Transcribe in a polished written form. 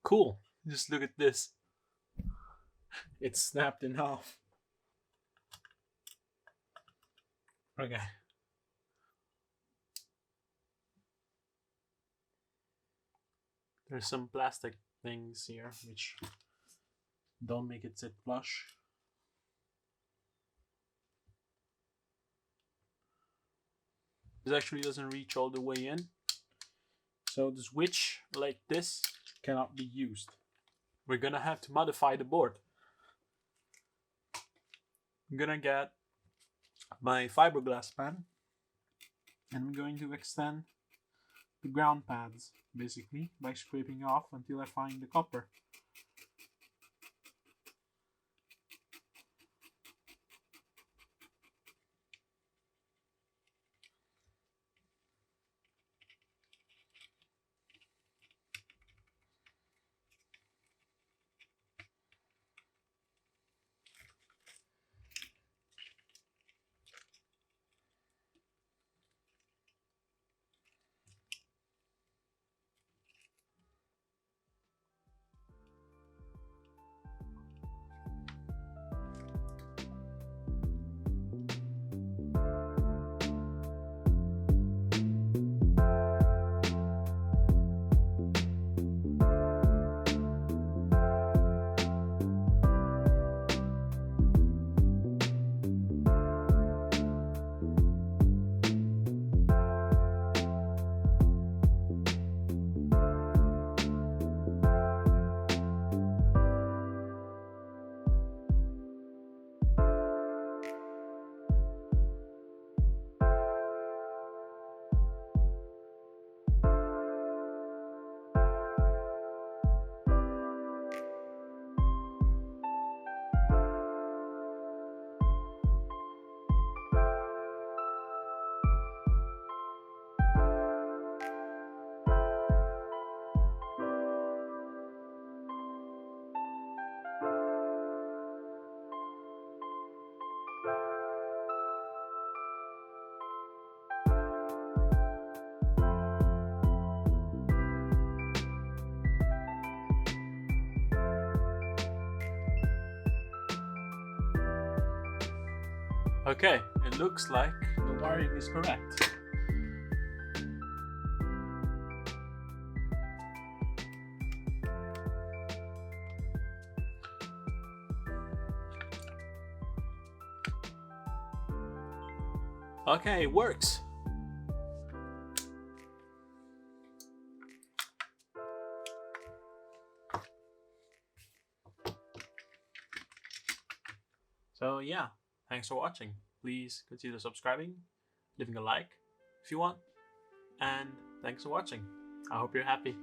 Cool. Just look at this. It's snapped in half. Okay. There's some plastic things here which don't make it sit flush. This actually doesn't reach all the way in. So the switch like this cannot be used. We're gonna have to modify the board. I'm gonna get my fiberglass pan and I'm going to extend the ground pads basically by scraping off until I find the copper. Okay, it looks like the wiring is correct. Okay, it works. So yeah, thanks for watching. Please consider subscribing, leaving a like if you want, and thanks for watching. I hope you're happy.